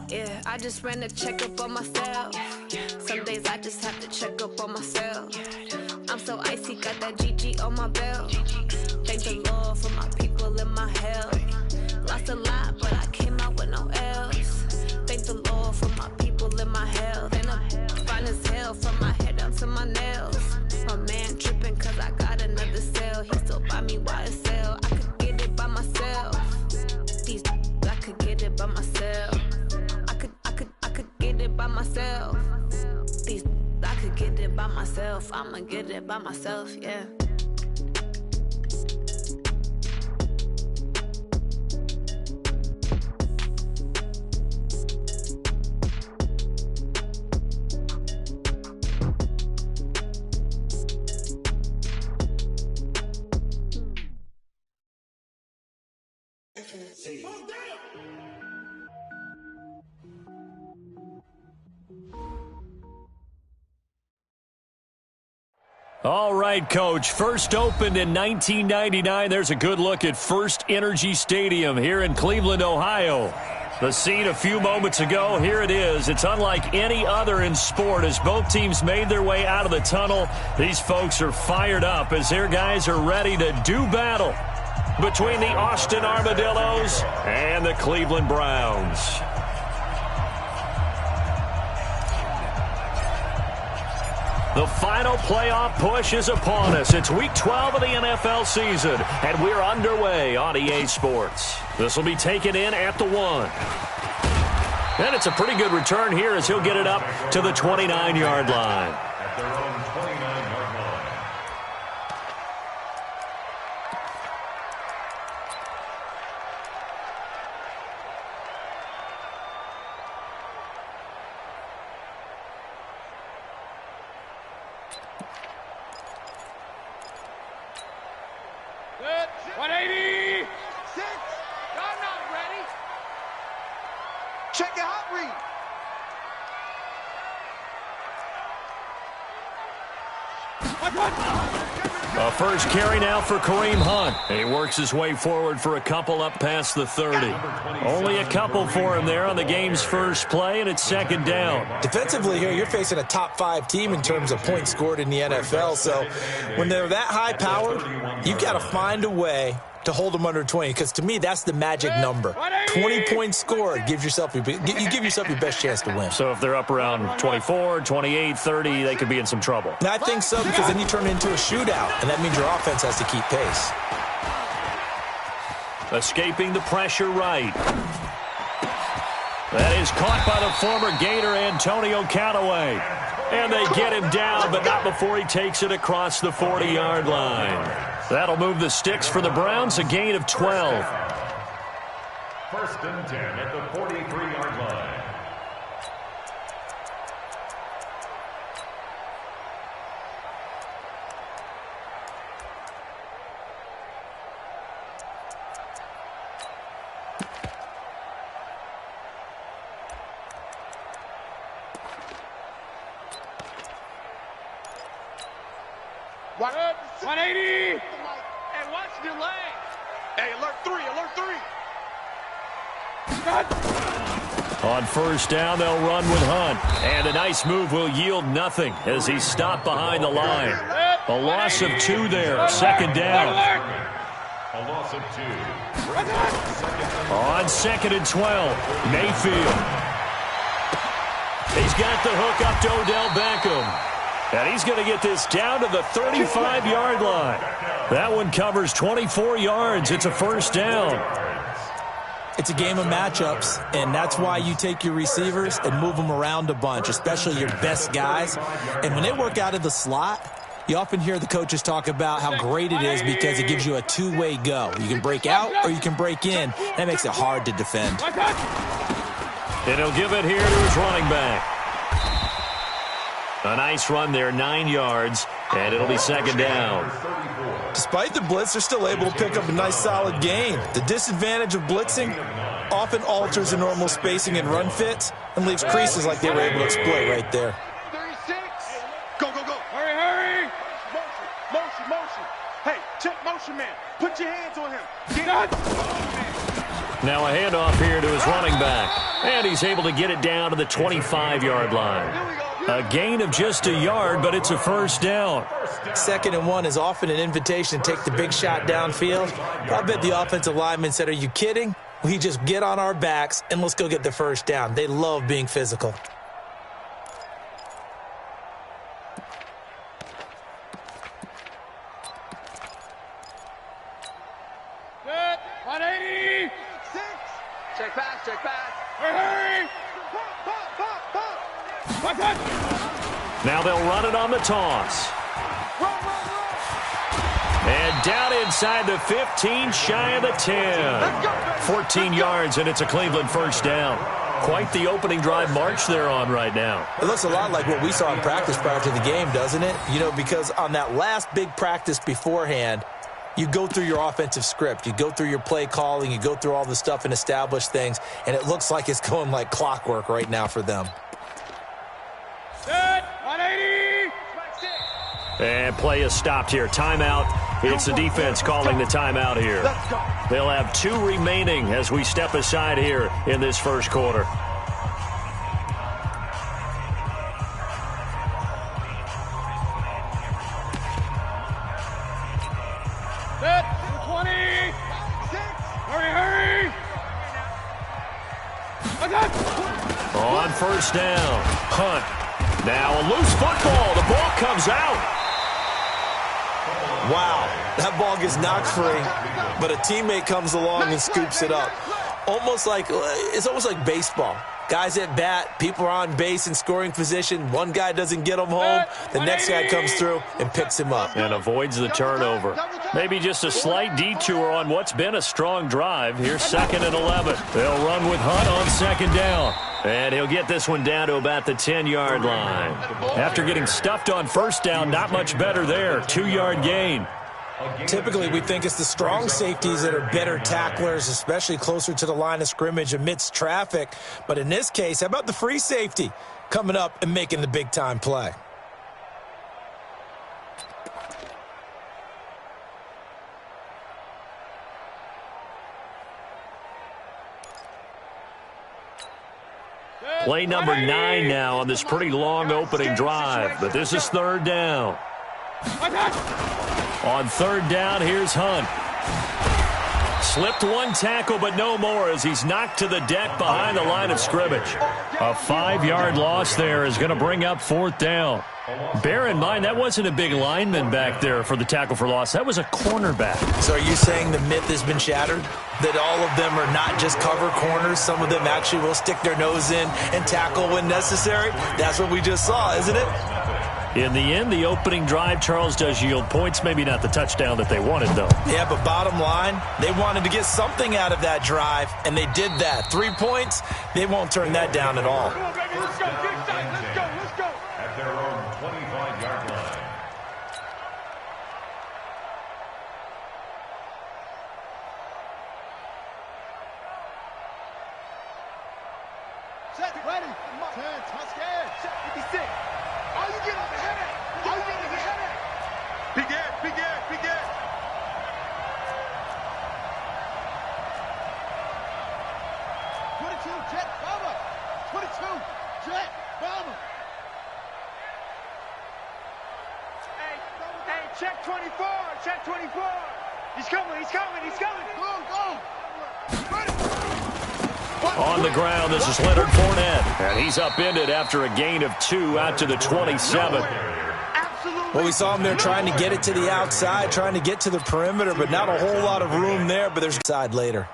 Yeah, I just ran a checkup on myself. Some days I just have to check up on myself. I'm so icy, got that GG on my belt. Thank the Lord for my people in my health. Lost a lot, but I came out with no else. Thank the Lord for my people in my health. And I'm fine as hell from my head down to my nails. My man tripping cause I got another cell. He still buy me YSL. I could get it by myself. These I could get it by myself. I could get it by myself. These I could get it by myself. I'ma get it by myself, yeah. All right, Coach. First opened in 1999. There's a good look at First Energy Stadium here in Cleveland, Ohio. The scene a few moments ago, here it is. It's unlike any other in sport as both teams made their way out of the tunnel. These folks are fired up as their guys are ready to do battle between the Austin Armadillos and the Cleveland Browns. The final playoff push is upon us. It's Week 12 of the NFL season, and we're underway on EA Sports. This will be taken in at the 1. And it's a pretty good return here as he'll get it up to the 29-yard line. At their own 29-yard line. Good. 180. 6. I'm not ready. Check your hot read. A first carry now for Kareem Hunt. He works his way forward for a couple up past the 30. Only a couple for him there on the game's first play, and it's second down. Defensively here, you're facing a top-5 team in terms of points scored in the NFL. So when they're that high-powered, you've got to find a way to hold them under 20, because to me, that's the magic number. 20 points scored gives yourself you give yourself your best chance to win. So if they're up around 24, 28, 30, they could be in some trouble. Now, I think so, because then you turn it into a shootout, and that means your offense has to keep pace. Escaping the pressure right. That is caught by the former Gator Antonio Callaway. And they get him down, but not before he takes it across the 40-yard line. That'll move the sticks for the Browns, a gain of 12. First and 10 at the 43-yard line. What? 180. Hey, watch the leg. Hey, alert 3, alert 3. On first down, they'll run with Hunt. And a nice move will yield nothing as he's stopped behind the line. A loss of 2 there, second down. A loss of 2. On second and 12, Mayfield. He's got the hook up to Odell Beckham. And he's going to get this down to the 35-yard line. That one covers 24 yards. It's a first down. It's a game of matchups, and that's why you take your receivers and move them around a bunch, especially your best guys. And when they work out of the slot, you often hear the coaches talk about how great it is because it gives you a two-way go. You can break out or you can break in. That makes it hard to defend. And he'll give it here to his running back. A nice run there, 9 yards, and it'll be second down. Despite the blitz, they're still able to pick up a nice solid gain. The disadvantage of blitzing often alters the normal spacing and run fits and leaves creases like they were able to exploit right there. 36. Go, go, go. Hurry, hurry. Motion. Hey, check motion man. Put your hands on him. Get Now a handoff here to his running back. And he's able to get it down to the 25-yard line. A gain of just a yard, but it's a first down. 2nd and 1 is often an invitation to take the big shot downfield. I bet the offensive lineman said, are you kidding? We just get on our backs and let's go get the first down. They love being physical. Good. 180. 6. Check pass, check pass. Hurry. Pop. Now they'll run it on the toss. And down inside the 15, shy of the 10. 14 yards, and it's a Cleveland first down. Quite the opening drive march they're on right now. It looks a lot like what we saw in practice prior to the game, doesn't it? You know, because on that last big practice beforehand, you go through your offensive script. You go through your play calling. You go through all the stuff and establish things, and it looks like it's going like clockwork right now for them. Good. 180. And play is stopped here. Timeout. It's the defense calling the timeout here. They'll have 2 remaining as we step aside here in this first quarter. Set. 20. Hurry. On first down, Hunt. Now a loose football. The ball comes out. Wow, that ball gets knocked free, but a teammate comes along and scoops it up. It's almost like baseball. Guys at bat, people are on base in scoring position. One guy doesn't get him home. The next guy comes through and picks him up. And avoids the turnover. Maybe just a slight detour on what's been a strong drive. Here's 2nd and 11. They'll run with Hunt on 2nd down. And he'll get this one down to about the 10-yard line. After getting stuffed on first down, not much better there. 2-yard gain. Typically, we think it's the strong safeties that are better tacklers, especially closer to the line of scrimmage amidst traffic. But in this case, how about the free safety coming up and making the big-time play? Play number 9 now on this pretty long opening drive, but this is 3rd down. On 3rd down, here's Hunt. Slipped one tackle, but no more as he's knocked to the deck behind the line of scrimmage. A 5-yard loss there is going to bring up 4th down. Bear in mind, that wasn't a big lineman back there for the tackle for loss. That was a cornerback. So are you saying the myth has been shattered? That all of them are not just cover corners? Some of them actually will stick their nose in and tackle when necessary? That's what we just saw, isn't it? In the end, the opening drive, Charles, does yield points. Maybe not the touchdown that they wanted, though. Yeah, but bottom line, they wanted to get something out of that drive, and they did that. 3 points, they won't turn that down at all. Let's go. At their own 25-yard line. Set, ready. 10, touchdown. Set, 56. Are you getting the head? Begin. 22, jet, bomber. 22, jet, bomber. Hey, check 24. He's coming. Go. Ready. On the ground, this is Leonard Fournette. And he's upended after a gain of 2 out to the 27. Well, we saw him there trying to get it to the outside, trying to get to the perimeter, but not a whole lot of room there, but there's side later.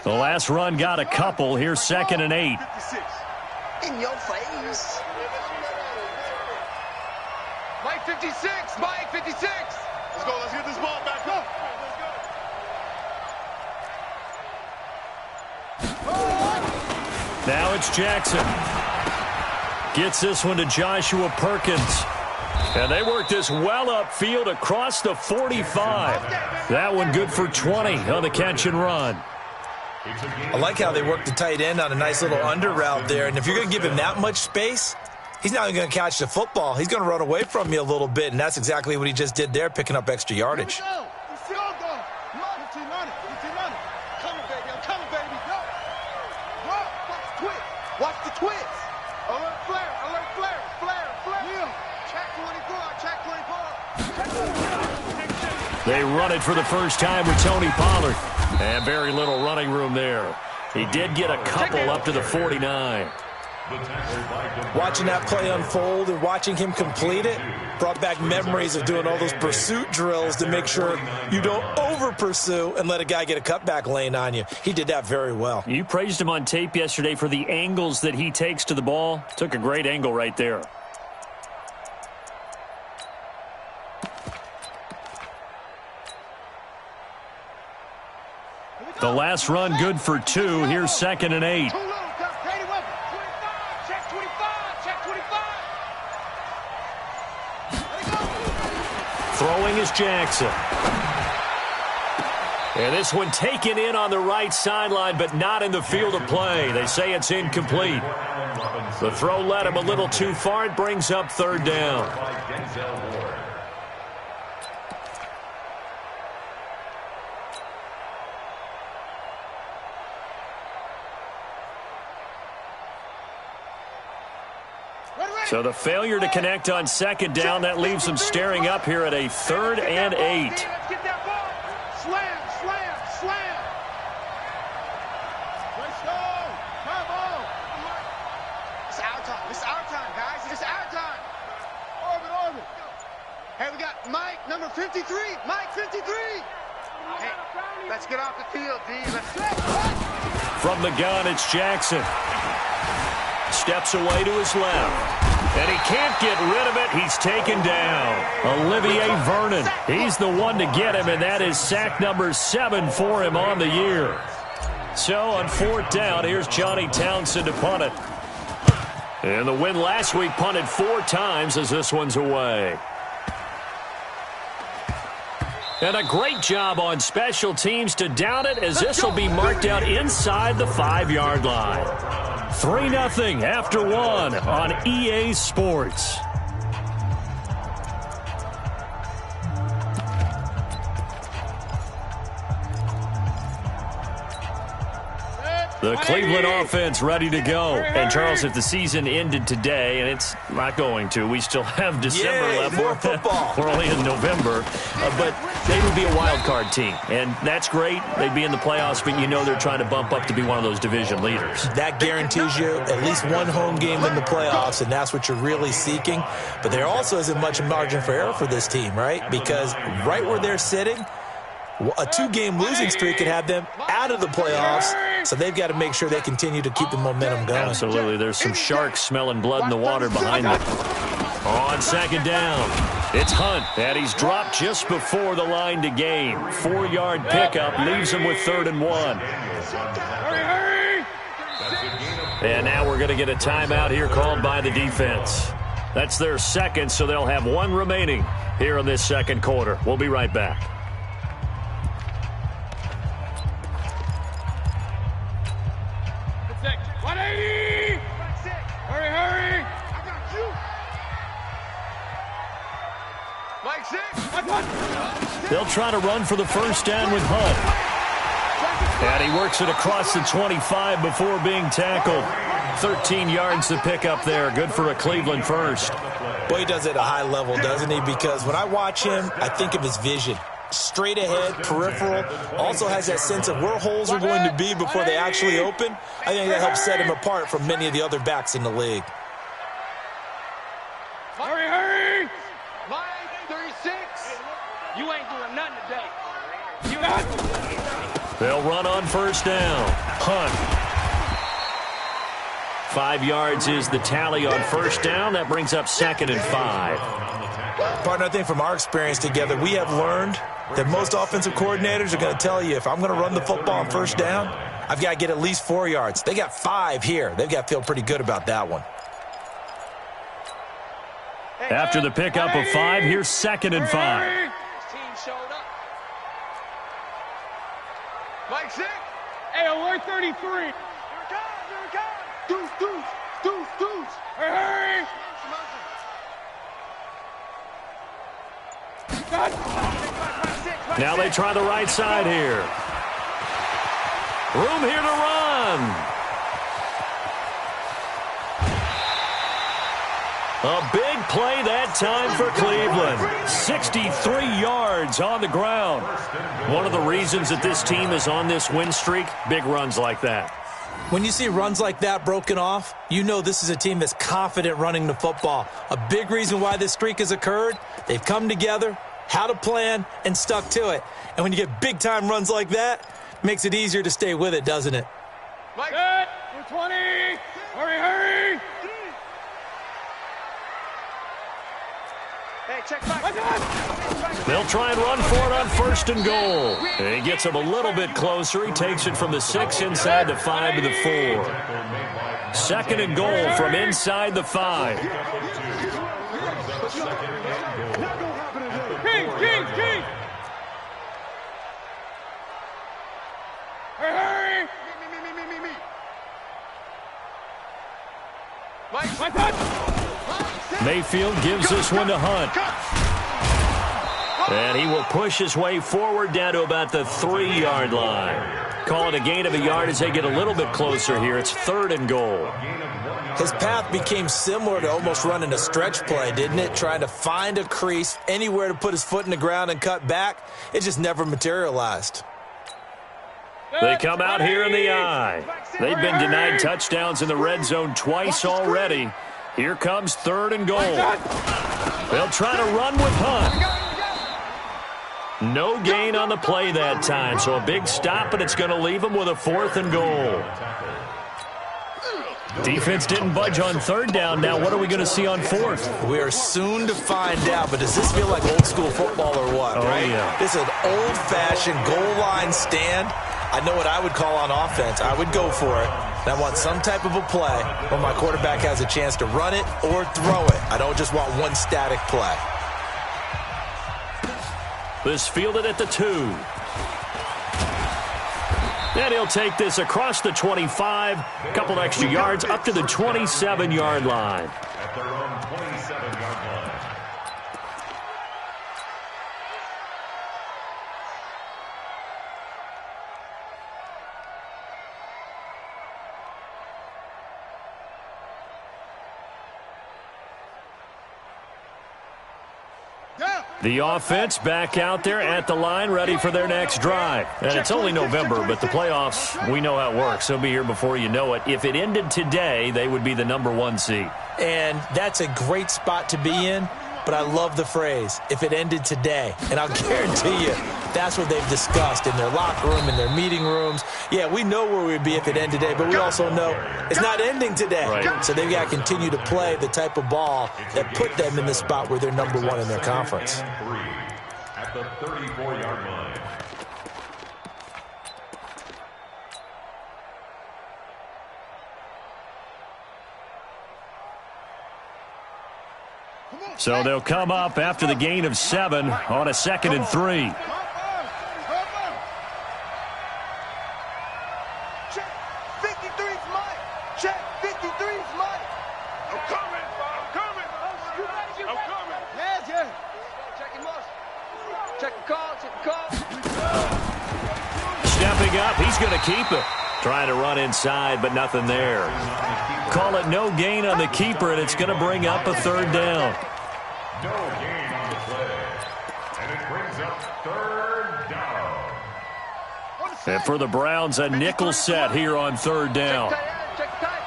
The last run got a couple. Here's 2nd and 8. In your face. Mike 56. Let's go. Let's get this ball back up. Now it's Jackson. Gets this one to Joshua Perkins. And they work this well upfield across the 45. That one good for 20 on the catch and run. I like how they work the tight end on a nice little under route there. And if you're going to give him that much space, he's not even going to catch the football. He's going to run away from you a little bit, and that's exactly what he just did there, picking up extra yardage. Watch the twist. Alert flare, alert flare, flare, flare. Yeah. Check 24, check 24. They run it for the first time with Tony Pollard. And very little running room there. He did get a couple up to the 49. Watching that play unfold and watching him complete it brought back memories of doing all those pursuit drills to make sure you don't over-pursue and let a guy get a cutback lane on you. He did that very well. You praised him on tape yesterday for the angles that he takes to the ball. Took a great angle right there. The last run good for 2. Here's 2nd and 8. Throwing is Jackson. And this one taken in on the right sideline, but not in the field of play. They say it's incomplete. The throw led him a little too far. It brings up 3rd down. So the failure to connect on 2nd down, that leaves them staring up here at a 3rd and 8. Let's get that ball. Slam, slam, slam. Let's go. Come on. It's our time. It's our time, guys. It's our time. Orbit, orbit. Hey, we got Mike, number 53. Mike, 53. Hey, let's get off the field, D. Let's go. From the gun, it's Jackson. Steps away to his left. And he can't get rid of it. He's taken down. Olivier Vernon. He's the one to get him, and that is sack number 7 for him on the year. So on 4th down, here's Johnny Townsend to punt it. And the win last week punted 4 times as this one's away. And a great job on special teams to down it, as this will be marked out inside the 5-yard line. 3-0 after 1 on EA Sports. The Cleveland offense ready to go. And, Charles, if the season ended today, and it's not going to, we still have December left. More football. We're only in November. But they would be a wild card team. And that's great. They'd be in the playoffs, but you know they're trying to bump up to be one of those division leaders. That guarantees you at least one home game in the playoffs, and that's what you're really seeking. But there also isn't much margin for error for this team, right? Because right where they're sitting, a 2-game losing streak could have them out of the playoffs, so they've got to make sure they continue to keep the momentum going. Absolutely. There's some sharks smelling blood in the water behind them. On 2nd down, it's Hunt, and he's dropped just before the line to gain. 4-yard pickup leaves him with 3rd and 1. And now we're going to get a timeout here called by the defense. That's their 2nd, so they'll have 1 remaining here in this 2nd quarter. We'll be right back. They'll try to run for the 1st down with Hunt. And he works it across the 25 before being tackled. 13 yards to pick up there. Good for a Cleveland first. Boy, he does it at a high level, doesn't he? Because when I watch him, I think of his vision. Straight ahead, peripheral. Also has that sense of where holes are going to be before they actually open. I think that helps set him apart from many of the other backs in the league. Hurry, hurry! Mike, 36. You ain't doing nothing today. They'll run on 1st down. Hunt. 5 yards is the tally on 1st down. That brings up 2nd and 5. Partner, I think from our experience together, we have learned that most offensive coordinators are going to tell you, if I'm going to run the football on 1st down, I've got to get at least 4 yards. They got 5 here. They've got to feel pretty good about that one. After the pickup of 5, here's 2nd and 5. Mike 6. Hey, alert 33. Here it comes, here it comes. Deuce, deuce, deuce, deuce. Hurry, hurry. Now they try the right side here. Room here to run. A big play that time for Cleveland. 63 yards on the ground. One of the reasons that this team is on this win streak, big runs like that. When you see runs like that broken off, you know this is a team that's confident running the football. A big reason why this streak has occurred, they've come together, had a plan, and stuck to it. And when you get big-time runs like that, it makes it easier to stay with it, doesn't it? Mike, 20. Hurry. Hey, check back. They'll try and run for it on 1st and goal. And he gets him a little bit closer. He takes it from the 6 inside the 5 to the 4. 2nd and goal from inside the 5. King. Hurry. Me. Mike. Mayfield gives this one to Hunt. And he will push his way forward down to about the 3-yard line. Call it a gain of a yard as they get a little bit closer here. It's 3rd and goal. His path became similar to almost running a stretch play, didn't it? Trying to find a crease, anywhere to put his foot in the ground and cut back. It just never materialized. They come out here in the eye. They've been denied touchdowns in the red zone twice already. Here comes 3rd and goal. They'll try to run with Hunt. No gain on the play that time, so a big stop, and it's going to leave them with a 4th and goal. Defense didn't budge on 3rd down. Now what are we going to see on 4th? We are soon to find out, but does this feel like old school football or what, right? Yeah. This is an old-fashioned goal line stand. I know what I would call on offense. I would go for it. And I want some type of a play where my quarterback has a chance to run it or throw it. I don't just want one static play. This fielded at the 2. And he'll take this across the 25, a couple extra yards up to the 27-yard line. At their own 27-yard line. The offense back out there at the line, ready for their next drive. And it's only November, but the playoffs, we know how it works. They'll be here before you know it. If it ended today, they would be the number 1 seed. And that's a great spot to be in, but I love the phrase, if it ended today. And I'll guarantee you, that's what they've discussed in their locker room, in their meeting rooms. Yeah, we know where we'd be if it ended today, but we also know it's not ending today. Right. So they've got to continue to play the type of ball that put them in the spot where they're number 1 in their conference. At the 34-yard line. So they'll come up after the gain of 7 on a 2nd and 3. Check 53's Mike. Check 53's Mike. I'm coming. Yes. Check him up. Check the call. Stepping up, he's going to keep it. Trying to run inside, but nothing there. Call it no gain on the keeper, and it's going to bring up a 3rd down. No gain on the play. And it brings up 3rd down. And for the Browns, a nickel set here on 3rd down. Check tight.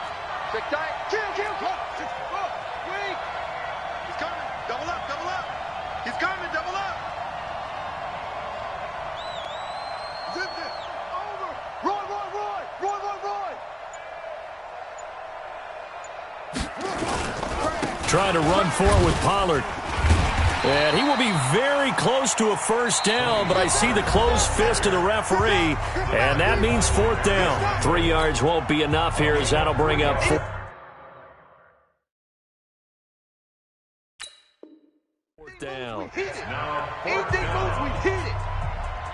Kill. Wait. He's coming. Double up. He's coming. Double up. Zip it. Over. Roy. Trying to run for it with Pollard. And he will be very close to a 1st down, but I see the closed fist of the referee, and that means 4th down. 3 yards won't be enough here as that'll bring up 4th down. Anything moves, we hit it.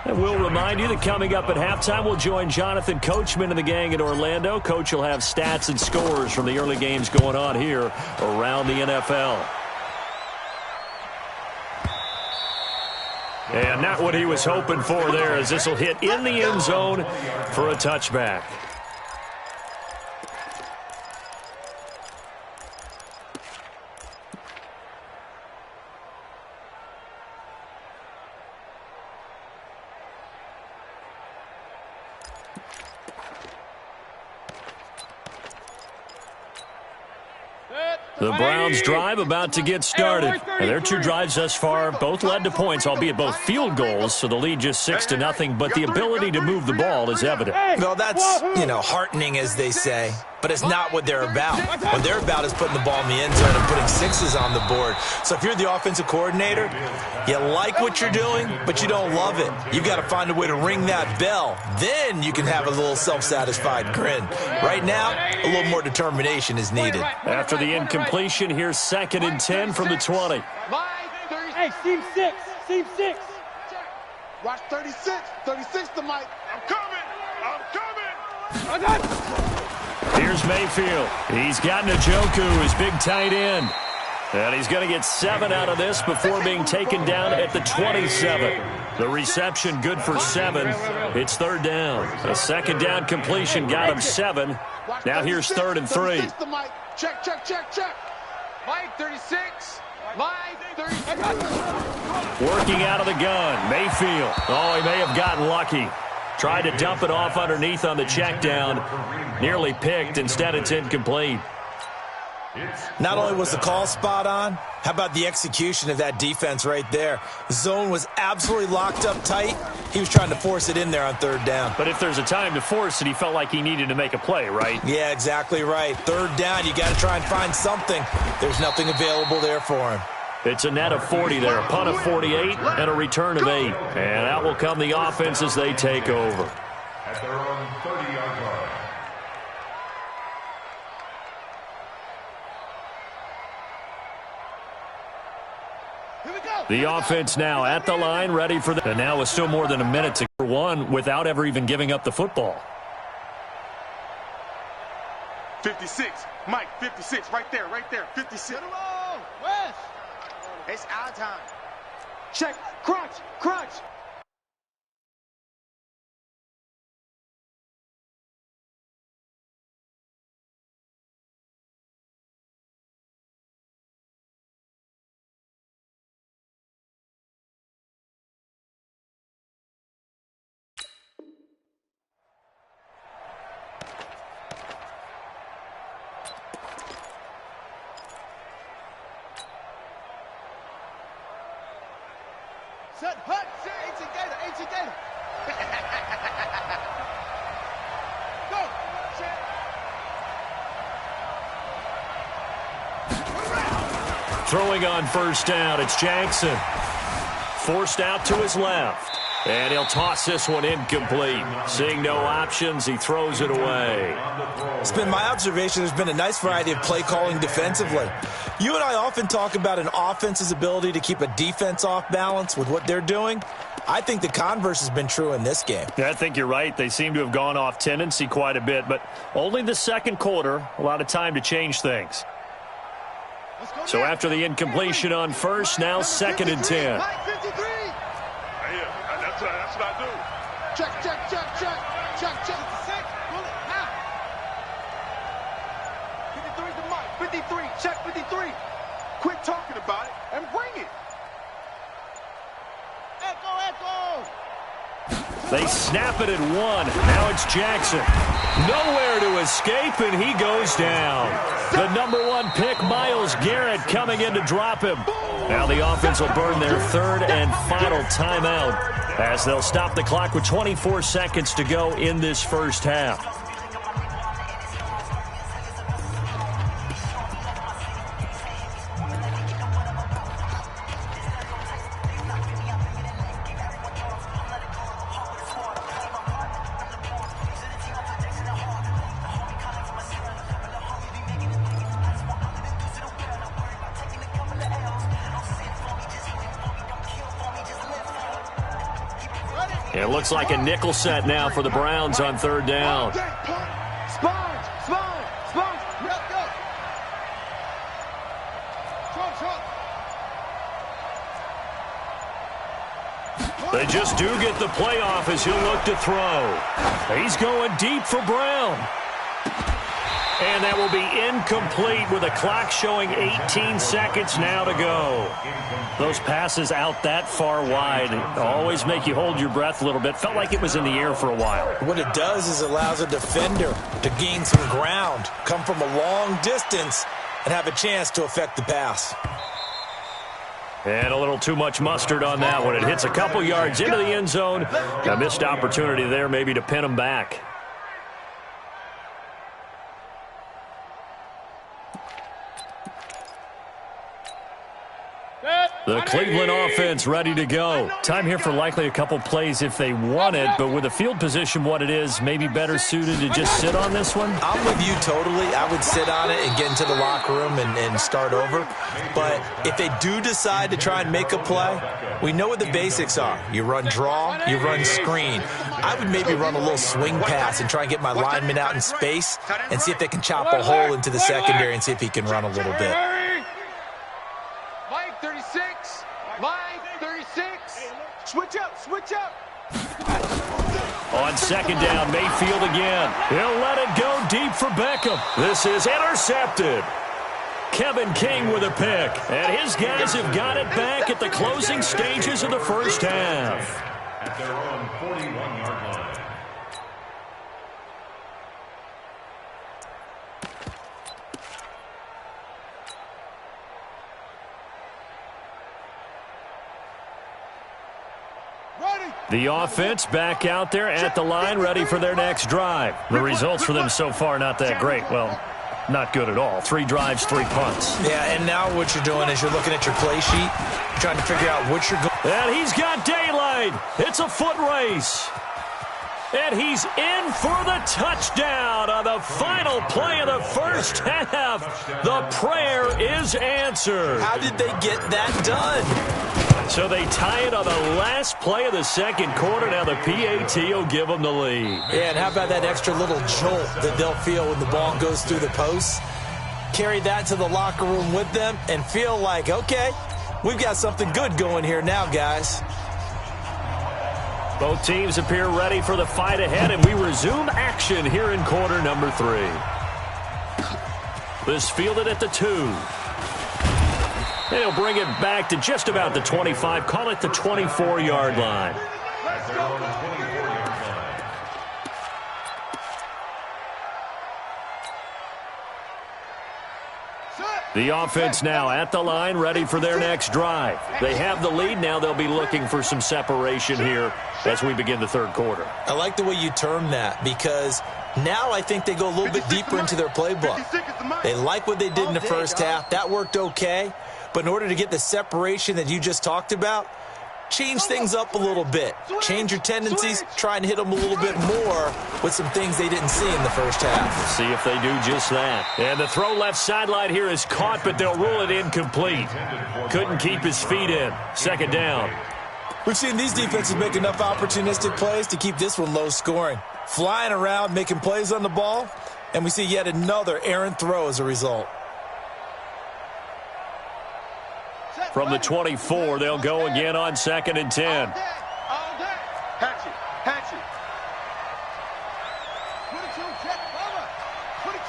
And we'll remind you that coming up at halftime, we'll join Jonathan Coachman and the gang in Orlando. Coach will have stats and scores from the early games going on here around the NFL. And not what he was hoping for there, as this will hit in the end zone for a touchback. The Browns drive about to get started. And their two drives thus far both led to points, albeit both field goals, so the lead just 6-0, but the ability to move the ball is evident. Well, that's, heartening, as they say, but it's not what they're about. What they're about is putting the ball in the end zone and putting sixes on the board. So if you're the offensive coordinator, you like what you're doing, but you don't love it. You've got to find a way to ring that bell. Then you can have a little self-satisfied grin. Right now, a little more determination is needed. After the incompletion, here's 2nd and 10 from the 20. Hey, seam 6. Seam 6. Watch 36. 36 to Mike. I'm coming. Here's Mayfield. He's got Njoku, his big tight end. And he's going to get 7 out of this before being taken down at the 27. The reception good for 7. It's 3rd down. A 2nd down completion got him 7. Now here's 3rd and 3. Check. Mike, 36. Mike, 36. Working out of the gun. Mayfield. Oh, he may have gotten lucky. Tried to dump it off underneath on the check down. Nearly picked. Instead, it's incomplete. Not only was the call spot on, how about the execution of that defense right there? The zone was absolutely locked up tight. He was trying to force it in there on 3rd down. But if there's a time to force it, he felt like he needed to make a play, right? Yeah, exactly right. 3rd down, you got to try and find something. There's nothing available there for him. It's a net of 40 there, a punt of 48, and a return of 8. And out will come the offense as they take over. At their own 30-yard line. The offense now at the line, ready for the... And now with still more than a minute to go one without ever even giving up the football. 56. Mike, 56. Right there. 56. West. It's our time. Check. Crunch. Set, hut, ancient gator. Go, check. Throwing on 1st down, it's Jackson. Forced out to his left. And he'll toss this one incomplete. Seeing no options, he throws it away. It's been my observation there's been a nice variety of play calling defensively. You and I often talk about an offense's ability to keep a defense off balance with what they're doing. I think the converse has been true in this game. Yeah, I think you're right. They seem to have gone off tendency quite a bit, but only the 2nd quarter, a lot of time to change things. So after the incompletion on 1st, now 2nd and 10. That's what I do. Check. Pull it now. 53 to Mike. 53. Check 53. Quit talking about it and bring it. Echo. They snap it at 1. Now it's Jackson. Nowhere to escape, and he goes down. The number 1 pick, Myles Garrett, coming in to drop him. Now the offense will burn their 3rd and final timeout as they'll stop the clock with 24 seconds to go in this 1st half. It looks like a nickel set now for the Browns on 3rd down. Sponge. Let's go. Trump. They just do get the playoff as he'll look to throw. He's going deep for Brown. And that will be incomplete with the clock showing 18 seconds now to go. Those passes out that far wide always make you hold your breath a little bit. Felt like it was in the air for a while. What it does is it allows a defender to gain some ground, come from a long distance, and have a chance to affect the pass. And a little too much mustard on that one. It hits a couple yards into the end zone. A missed opportunity there maybe to pin him back. The Cleveland offense ready to go. Time here for likely a couple plays if they want it, but with the field position what it is, maybe better suited to just sit on this one? I'm with you totally. I would sit on it and get into the locker room and start over. But if they do decide to try and make a play, we know what the basics are. You run draw, you run screen. I would maybe run a little swing pass and try and get my lineman out in space and see if they can chop a hole into the secondary and see if he can run a little bit. Mike 36. Mike 36. Switch up. Switch up. On second down, Mayfield again. He'll let it go deep for Beckham. This is intercepted. Kevin King with a pick. And his guys have got it back at the closing stages of the first half. At their own 41-yard line. The offense back out there at the line, ready for their next drive. The results for them so far not that great. Well, not good at all. 3 drives, 3 punts. Yeah, and now what you're doing is you're looking at your play sheet, trying to figure out what you're going. And he's got daylight. It's a foot race. And he's in for the touchdown on the final play of the first half. The prayer is answered. How did they get that done? So they tie it on the last play of the second quarter. Now the PAT will give them the lead. Yeah, and how about that extra little jolt that they'll feel when the ball goes through the posts? Carry that to the locker room with them and feel like, okay, we've got something good going here now, guys. Both teams appear ready for the fight ahead, and we resume action here in quarter number 3. This fielded at the 2. And he'll bring it back to just about the 25. Call it the 24-yard line. At their own 24-yard line. The offense now at the line, ready for their next drive. They have the lead. Now they'll be looking for some separation here as we begin the third quarter. I like the way you term that because now I think they go a little bit deeper into their playbook. They like what they did in the first half. That worked okay. But in order to get the separation that you just talked about, change things up a little bit. Change your tendencies, try and hit them a little bit more with some things they didn't see in the first half. We'll see if they do just that. And the throw left sideline here is caught, but they'll rule it incomplete. Couldn't keep his feet in. Second down. We've seen these defenses make enough opportunistic plays to keep this one low scoring. Flying around, making plays on the ball, and we see yet another errant throw as a result. From the 24, they'll go again on 2nd and 10. All day. Hatch it. Hatch it. 22, jet, bomber. 22,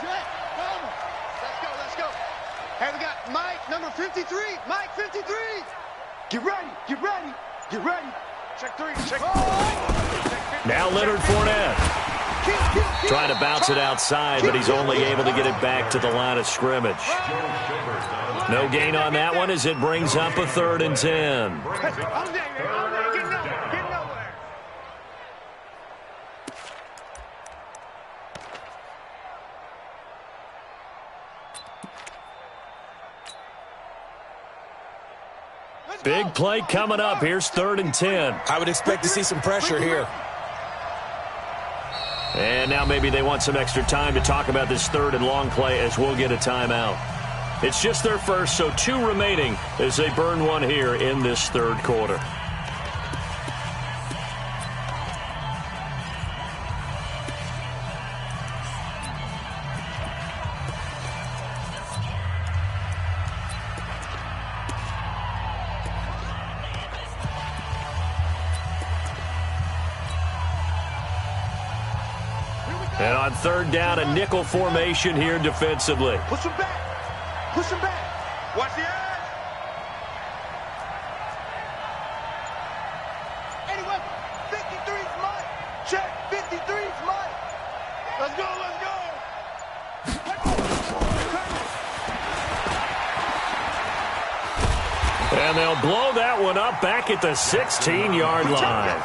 jet, bomber. Let's go, let's go. Hey, we got Mike, number 53. Mike, 53. Get ready, get ready, get ready. Check 3, check 4. Now Leonard Fournette. Trying to bounce it outside, but he's only able to get it back to the line of scrimmage. No gain on that one as it brings up a 3rd and 10. Big play coming up. Here's 3rd and 10. I would expect to see some pressure here. And now maybe they want some extra time to talk about this 3rd and long play as we'll get a timeout. It's just their first, so 2 remaining as they burn one here in this 3rd quarter. And on third down, a nickel formation here defensively. Push him back. Push him back. Watch the edge. Anyway, 53's mine. Check. 53's mine. Let's go. Let's go. And they'll blow that one up back at the 16-yard line.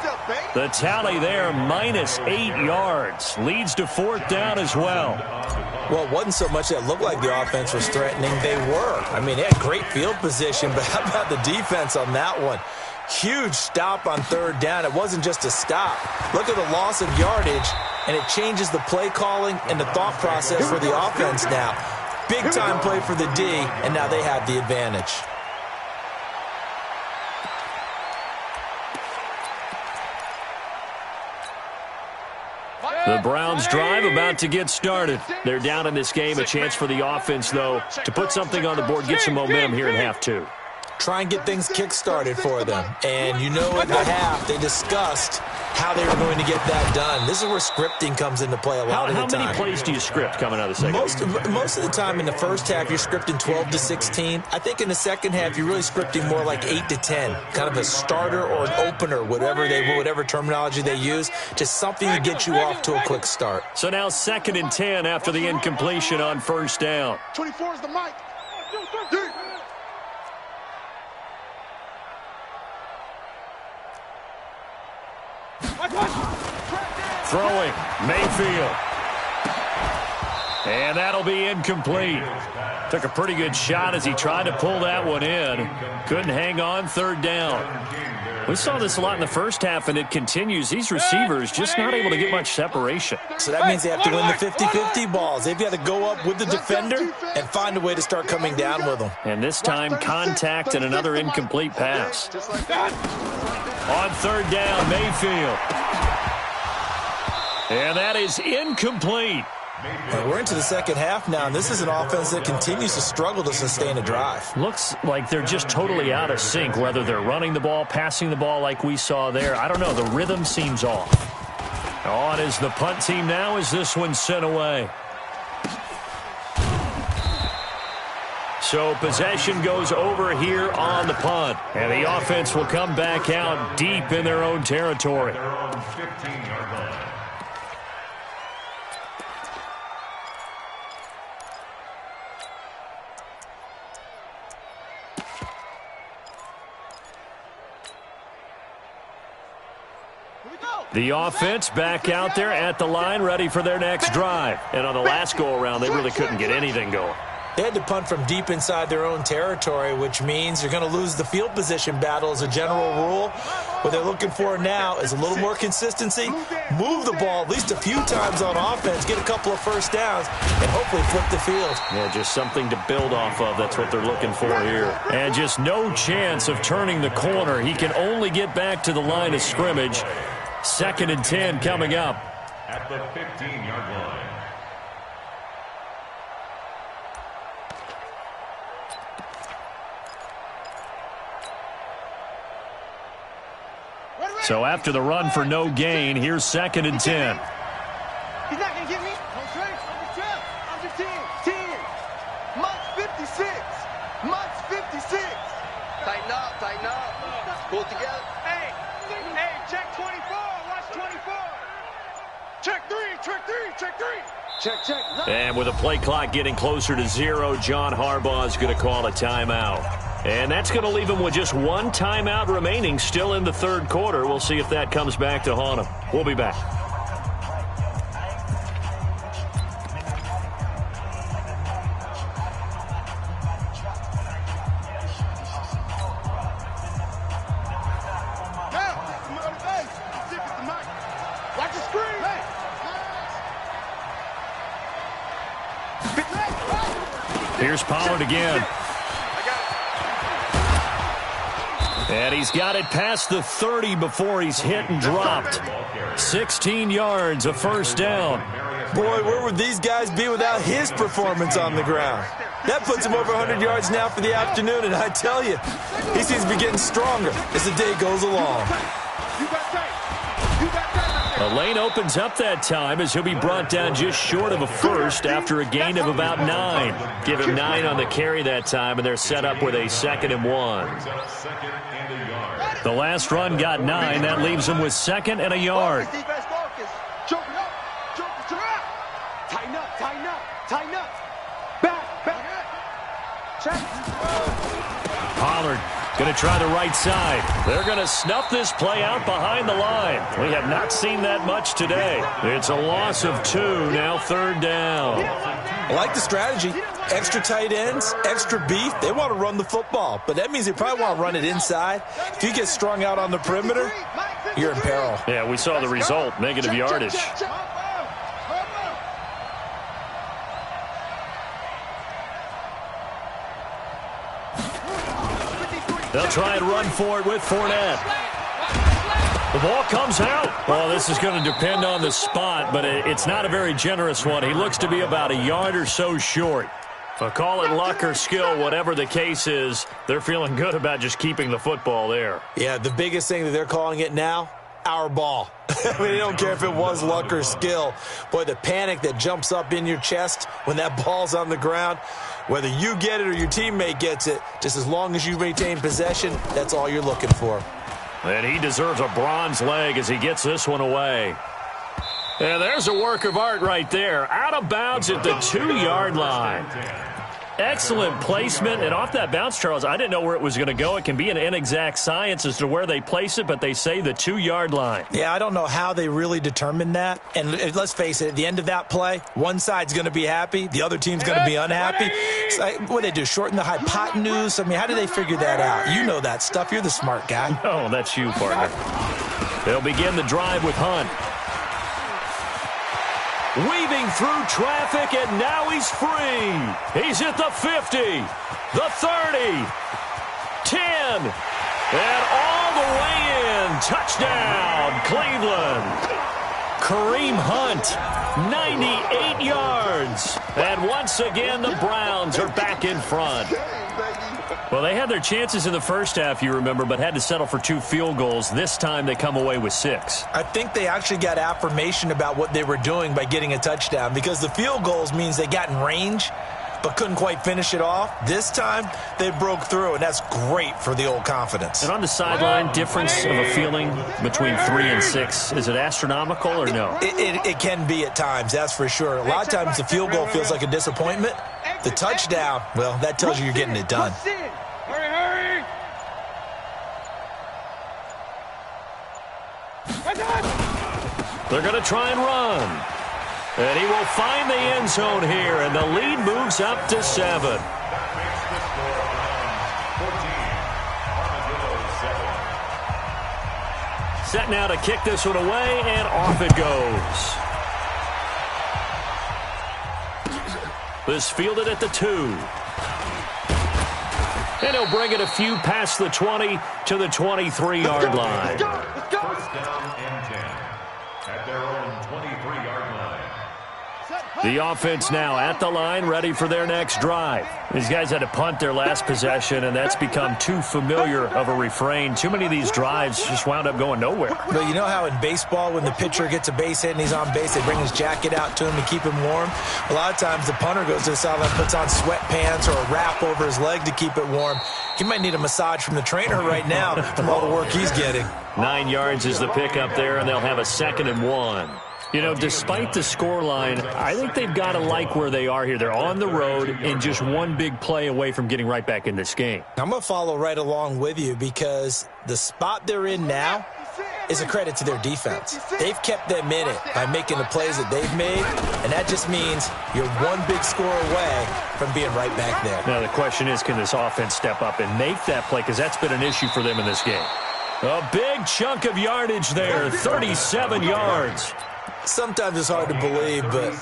The tally there, -8 yards. Leads to fourth down as well. Well, it wasn't so much that it looked like the offense was threatening. They were. I mean, they had great field position, but how about the defense on that one? Huge stop on third down. It wasn't just a stop. Look at the loss of yardage, and it changes the play calling and the thought process for the offense now. Big-time play for the D, and now they have the advantage. The Browns drive about to get started. They're down in this game. A chance for the offense, though, to put something on the board, get some momentum here in half two. Try and get things kick-started for them. And you know at the half, they discussed how they were going to get that done. This is where scripting comes into play a lot of the time. How many plays do you script coming out of the second? Most of the time in the first half, you're scripting 12 to 16. I think in the second half, you're really scripting more like 8 to 10. Kind of a starter or an opener, whatever terminology they use. Just something to get you off to a quick start. So now 2nd and 10 after the incompletion on first down. 24 is the mic. Throwing, Mayfield. And that'll be incomplete. Took a pretty good shot as he tried to pull that one in. Couldn't hang on, third down. We saw this a lot in the first half, and it continues. These receivers just not able to get much separation. So that means they have to win the 50-50 balls. They've got to go up with the defender and find a way to start coming down with them. And this time, contact and another incomplete pass. On third down, Mayfield. And that is incomplete. And we're into the second half now, and this is an offense that continues to struggle to sustain a drive. Looks like they're just totally out of sync, whether they're running the ball, passing the ball like we saw there. I don't know. The rhythm seems off. On is the punt team now as this one's sent away. So possession goes over here on the punt. And the offense will come back out deep in their own territory. The offense back out there at the line, ready for their next drive. And on the last go-around, they really couldn't get anything going. They had to punt from deep inside their own territory, which means you're going to lose the field position battle as a general rule. What they're looking for now is a little more consistency, move the ball at least a few times on offense, get a couple of first downs, and hopefully flip the field. Yeah, just something to build off of. That's what they're looking for here. And just no chance of turning the corner. He can only get back to the line of scrimmage. 2nd and 10 coming up. At the 15-yard line. So after the run for no gain, here's 2nd and 10. He's not going to get me. I'm just 10. Much 56. Much 56. Tighten up. Pull it together. Hey, check 24. Watch 24. Check 3. Check. And with a play clock getting closer to 0, John Harbaugh is going to call a timeout. And that's going to leave him with just one timeout remaining still in the third quarter. We'll see if that comes back to haunt him. We'll be back. Watch the screen. Here's Pollard again. And he's got it past the 30 before he's hit and dropped. 16 yards, a first down. Boy, where would these guys be without his performance on the ground? That puts him over 100 yards now for the afternoon, and I tell you, he seems to be getting stronger as the day goes along. The lane opens up that time as he'll be brought down just short of a first after a gain of about 9. Give him 9 on the carry that time, and they're set up with a 2nd and 1. The last run got 9. That leaves them with 2nd and a yard. Tighten up, tighten up, tighten up. Back. Check. Pollard going to try the right side. They're going to snuff this play out behind the line. We have not seen that much today. It's a loss of 2, now 3rd down. I like the strategy. Extra tight ends, extra beef. They want to run the football, but that means they probably want to run it inside. If you get strung out on the perimeter, you're in peril. Yeah, we saw the result, negative yardage. They'll try and run for it with Fournette. The ball comes out. Well, this is going to depend on the spot, but it's not a very generous one. He looks to be about a yard or so short. So call it luck or skill, whatever the case is, they're feeling good about just keeping the football there. Yeah, the biggest thing that they're calling it now, our ball. I mean, they don't care if it was luck or skill. Boy, the panic that jumps up in your chest when that ball's on the ground, whether you get it or your teammate gets it, just as long as you maintain possession, that's all you're looking for. And he deserves a bronze leg as he gets this one away. And there's a work of art right there. Out of bounds at the 2-yard line. Excellent placement, and off that bounce, Charles, I didn't know where it was going to go. It can be an inexact science as to where they place it, but they say the 2-yard line. Yeah, I don't know how they really determined that. And let's face it, at the end of that play, one side's going to be happy, the other team's going to be unhappy. It's like, what do they do, shorten the hypotenuse? I mean, how do they figure that out? You know that stuff. You're the smart guy. No, that's you, partner. They'll begin the drive with Hunt. Weaving through traffic, and now he's free. He's at the 50, the 30, 10, and all the way in. Touchdown, Cleveland. Kareem Hunt, 98 yards. And once again, the Browns are back in front. Well, they had their chances in the first half, you remember, but had to settle for 2 field goals. This time they come away with 6. I think they actually got affirmation about what they were doing by getting a touchdown, because the field goals means they got in range but couldn't quite finish it off. This time they broke through, and that's great for the old confidence. And on the sideline, difference of a feeling between 3 and 6, is it astronomical or no? It can be at times, that's for sure. A lot of times the field goal feels like a disappointment. The touchdown, well, that tells you you're getting it done. Hurry! They're going to try and run. And he will find the end zone here, and the lead moves up to 7. That makes the score 14. Armadillo 7. Set now to kick this one away, and off it goes. This fielded at the 2. And he'll bring it a few past the 20 to the 23-yard line. First down and 10 at their own 23-yard line. The offense now at the line, ready for their next drive. These guys had to punt their last possession, and that's become too familiar of a refrain. Too many of these drives just wound up going nowhere. But you know how in baseball, when the pitcher gets a base hit and he's on base, they bring his jacket out to him to keep him warm? A lot of times the punter goes to the sideline, puts on sweatpants or a wrap over his leg to keep it warm. He might need a massage from the trainer right now from all the work he's getting. 9 yards is the pickup there, and they'll have a 2nd and 1. You know, despite the scoreline, I think they've got to like where they are here. They're on the road and just one big play away from getting right back in this game. I'm going to follow right along with you, because the spot they're in now is a credit to their defense. They've kept them in it by making the plays that they've made, and that just means you're one big score away from being right back there. Now, the question is, can this offense step up and make that play? Because that's been an issue for them in this game. A big chunk of yardage there, 37 yards. Sometimes it's hard to believe, but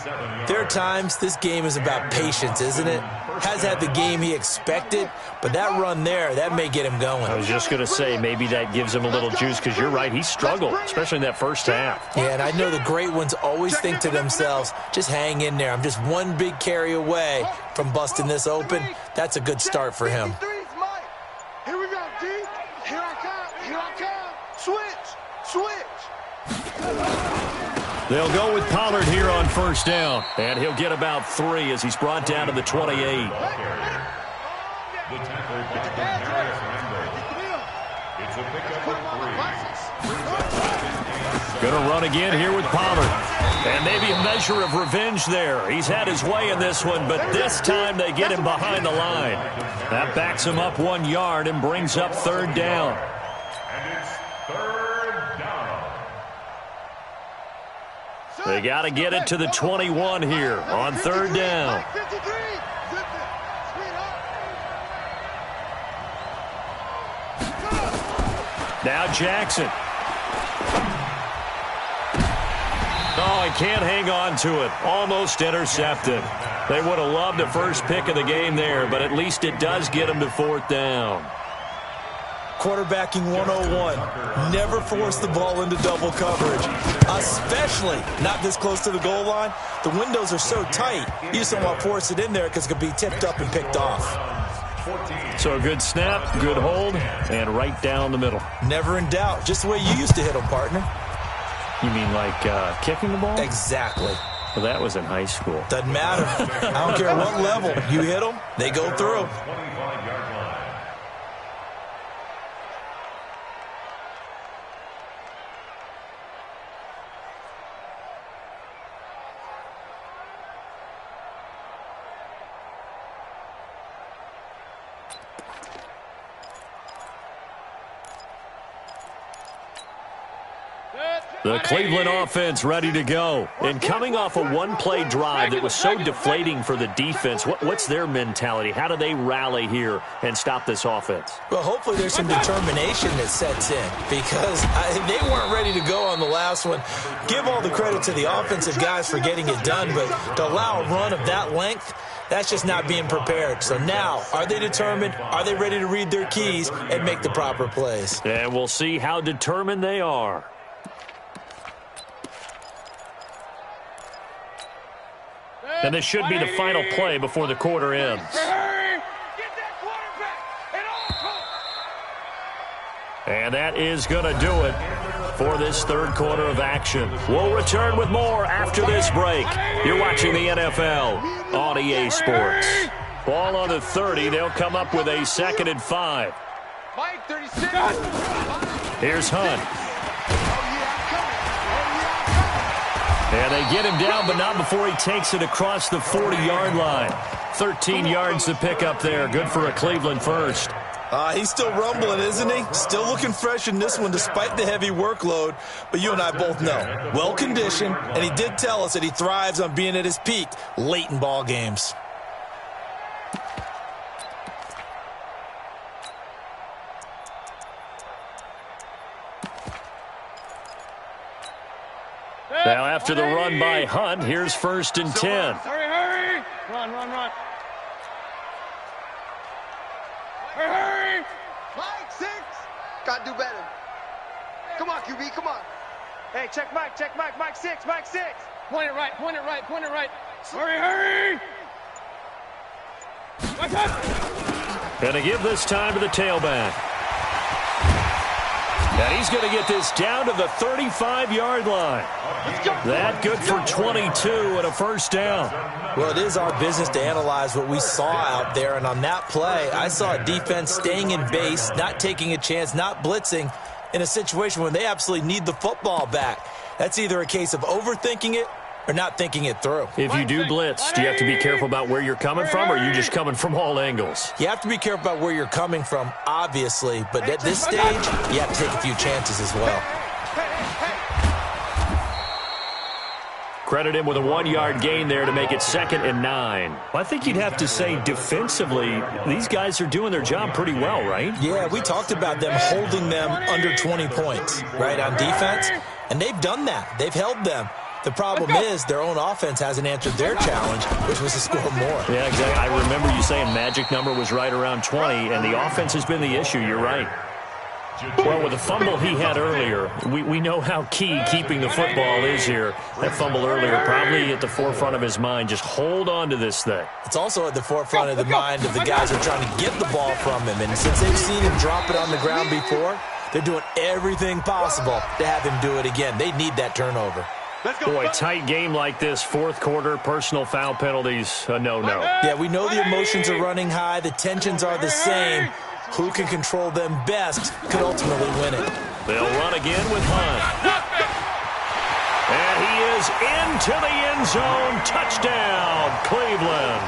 there are times this game is about patience, isn't it? Has had the game he expected, but that run there, that may get him going. I was just going to say, maybe that gives him a little juice, because you're right, he struggled, especially in that first half. Yeah, and I know the great ones always think to themselves, just hang in there. I'm just one big carry away from busting this open. That's a good start for him. Here we go, D. Here I come. Switch. They'll go with Pollard here on first down, and he'll get about 3 as he's brought down to the 28. The tackle by Harris Randall. It's a pickup of 3. Going to run again here with Pollard. And maybe a measure of revenge there. He's had his way in this one, but this time they get him behind the line. That backs him up 1 yard and brings up third down. And it's third down. They got to get it to the 21 here on third down. Now Jackson. Oh, he can't hang on to it. Almost intercepted. They would have loved the first pick of the game there, but at least it does get him to fourth down. Quarterbacking 101. Never force the ball into double coverage, especially not this close to the goal line. The windows are so tight, you just don't want to force it in there because it could be tipped up and picked off. So a good snap, good hold, and right down the middle. Never in doubt. Just the way you used to hit them, partner. You mean like kicking the ball? Exactly. Well, that was in high school. Doesn't matter. I don't care what level. You hit them, they go through. 25-yard line. The Cleveland offense ready to go. And coming off a one-play drive that was so deflating for the defense, what's their mentality? How do they rally here and stop this offense? Well, hopefully there's some determination that sets in because they weren't ready to go on the last one. Give all the credit to the offensive guys for getting it done, but to allow a run of that length, that's just not being prepared. So now, are they determined? Are they ready to read their keys and make the proper plays? And we'll see how determined they are. And this should be the final play before the quarter ends. And that is going to do it for this third quarter of action. We'll return with more after this break. You're watching the NFL on EA Sports. Ball on the 30. They'll come up with a 2nd and 5. Here's Hunt. And they get him down, but not before he takes it across the 40-yard line. 13 yards to pick up there. Good for a Cleveland first. He's still rumbling, isn't he? Still looking fresh in this one despite the heavy workload. But you and I both know, well-conditioned, and he did tell us that he thrives on being at his peak late in ball games. Now after the run by Hunt, here's 1st and 10. Hurry! Run! Hurry! Mike, 6! Gotta do better. Come on, QB, come on. Hey, check Mike, Mike 6. Point it right. Hurry! Mike, Gonna give this time to the tailback. And he's going to get this down to the 35-yard line. That good for 22 and a first down. Well, it is our business to analyze what we saw out there, and on that play, I saw a defense staying in base, not taking a chance, not blitzing in a situation when they absolutely need the football back. That's either a case of overthinking it or not thinking it through. If you do blitz, do you have to be careful about where you're coming from, or are you just coming from all angles? You have to be careful about where you're coming from, obviously, but at this stage, you have to take a few chances as well. Credit him with a 1-yard gain there to make it 2nd and 9. Well, I think you'd have to say defensively, these guys are doing their job pretty well, right? Yeah, we talked about them holding them under 20 points, right, on defense, and they've done that. They've held them. The problem is their own offense hasn't answered their challenge, which was to score more. Yeah, exactly. I remember you saying magic number was right around 20, and the offense has been the issue. You're right. Well, with the fumble he had earlier, we know how key keeping the football is here. That fumble earlier probably at the forefront of his mind. Just hold on to this thing. It's also at the forefront of the mind of the guys who are trying to get the ball from him. And since they've seen him drop it on the ground before, they're doing everything possible to have him do it again. They need that turnover. Boy, tight game like this, fourth quarter, personal foul penalties, a no-no. Yeah, we know the emotions are running high. The tensions are the same. Who can control them best could ultimately win it. They'll run again with Hunt. And he is into the end zone. Touchdown, Cleveland.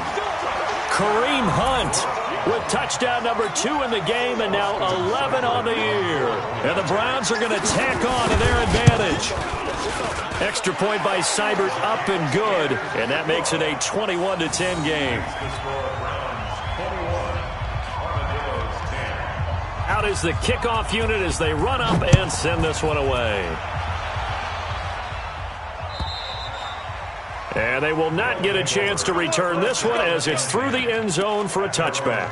Kareem Hunt with touchdown number 2 in the game and now 11 on the year. And the Browns are going to tack on to their advantage. Extra point by Seibert up and good. And that makes it a 21-10 game. Out is the kickoff unit as they run up and send this one away. And they will not get a chance to return this one as it's through the end zone for a touchback.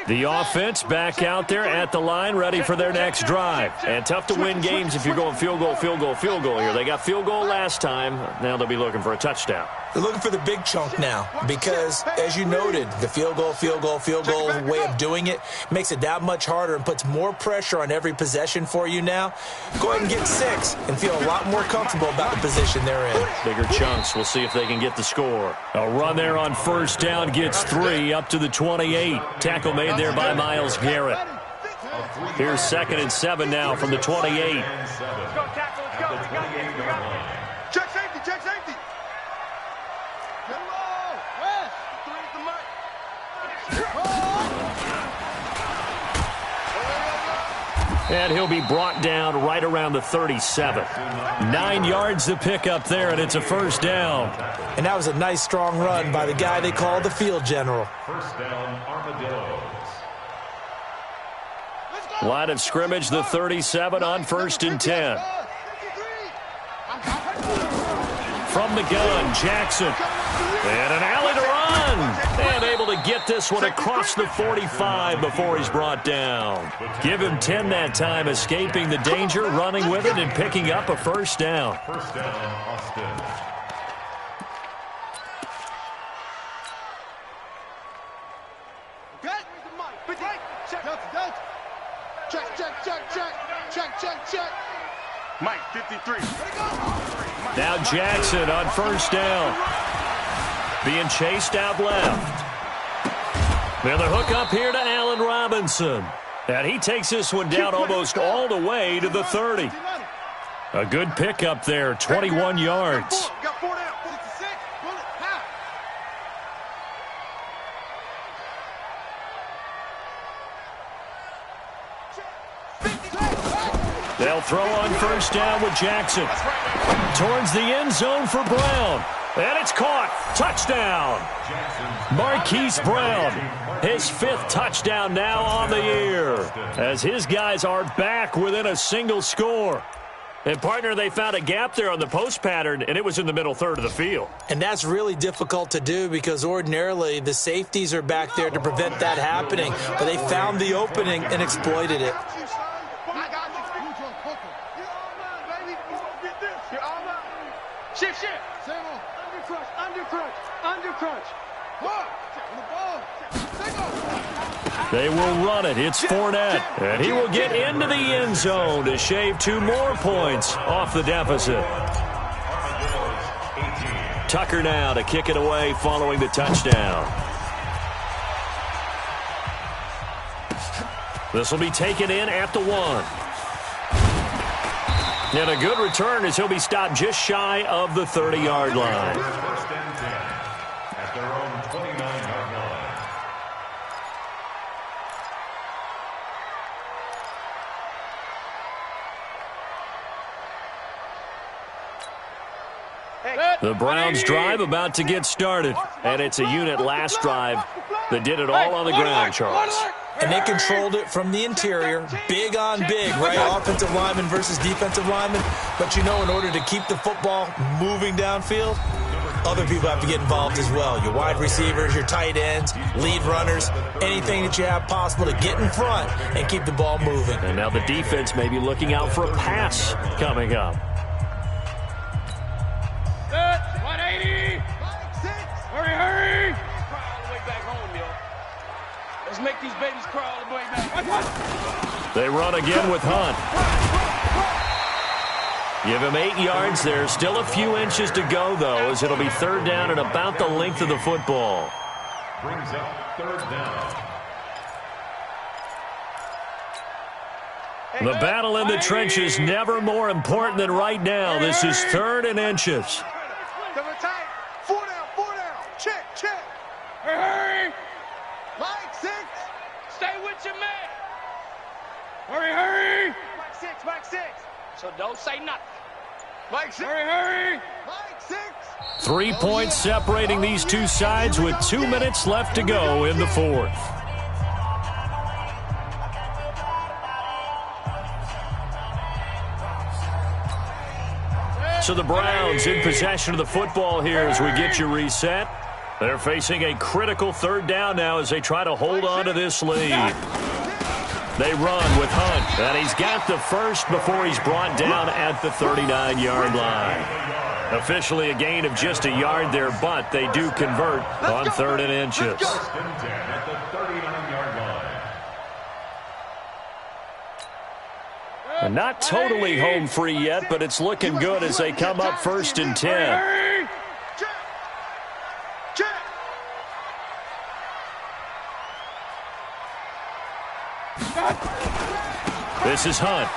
The offense back out there at the line, ready for their next drive. And tough to win games if you're going field goal, field goal, field goal here. They got field goal last time. Now they'll be looking for a touchdown. They're looking for the big chunk now because, as you noted, the field goal way of doing it makes it that much harder and puts more pressure on every possession for you now. Go ahead and get 6 and feel a lot more comfortable about the position they're in. Bigger chunks. We'll see if they can get the score. A run there on first down gets 3 up to the 28. Tackle made there by Myles Garrett. Here's 2nd and 7 now from the 28. Let's go, tackle, let's go. We got it. Check safety, check safety. Get low. West. 3's the mark. And he'll be brought down right around the 37. 9 yards to pick up there, and it's a first down. And that was a nice, strong run by the guy they call the field general. First down, Armadillos. Line of scrimmage, the 37 on 1st and 10. From the gun, Jackson. And an alley to run. And able to get this one across the 45 before he's brought down. Give him 10 that time, escaping the danger, running with it, and picking up a first down. First down, Austin. Check. Mike, 53. Now Jackson on first down. Being chased out left. Now the hook up here to Allen Robinson. And he takes this one down almost all the way to the 30. A good pickup there, 21 yards. Got 4 down. 66. They'll throw on first down with Jackson. Towards the end zone for Brown. And it's caught. Touchdown. Marquise Brown. His 5th touchdown now on the year. As his guys are back within a single score. And, partner, they found a gap there on the post pattern, and it was in the middle third of the field. And that's really difficult to do because ordinarily the safeties are back there to prevent that happening. But they found the opening and exploited it. Shift. Undercrunch. They will run it. It's Fournette. And he will get into the end zone to shave 2 more points off the deficit. Tucker now to kick it away following the touchdown. This will be taken in at the 1. And a good return as he'll be stopped just shy of the 30-yard line. First and 10 at their own 29-yard line. The Browns drive about to get started. And it's a unit last drive that did it all on the ground, Charles. And they controlled it from the interior, big on big, right? Offensive lineman versus defensive lineman. But, you know, in order to keep the football moving downfield, other people have to get involved as well. Your wide receivers, your tight ends, lead runners, anything that you have possible to get in front and keep the ball moving. And now the defense may be looking out for a pass coming up. 180. Let's make these babies crawl all the way back. They run again with Hunt. Give him 8 yards there. Still a few inches to go, though, as it'll be third down and about the length of the football. Brings up third down. The battle in the trenches never more important than right now. This is third and inches. Double tight. 4 down. Check. Hurry! Mike, 6. Stay with your man. Hurry! Mike 6. So don't say nothing. Mike 6. Hurry! Mike 6. 3 points separating these two sides with 2 minutes left to go in the fourth. So the Browns in possession of the football here as we get you reset. They're facing a critical third down now as they try to hold on to this lead. They run with Hunt, and he's got the first before he's brought down at the 39-yard line. Officially a gain of just a yard there, but they do convert on third and inches. First and 10 at the 39-yard line. And not totally home free yet, but it's looking good as they come up first and 10. Check. This is Hunt.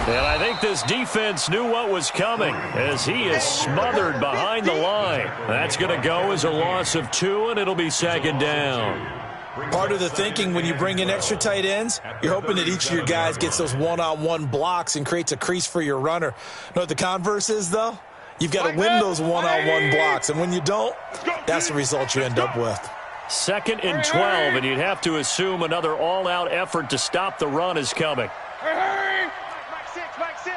And I think this defense knew what was coming as he is smothered behind the line. That's going to go as a loss of 2, and it'll be second down. Part of the thinking when you bring in extra tight ends, you're hoping that each of your guys gets those one-on-one blocks and creates a crease for your runner. You know what the converse is, though? You've got to win those one-on-one blocks, and when you don't, that's the result you end up with. Second and 12, and you'd have to assume another all-out effort to stop the run is coming. Mike 6.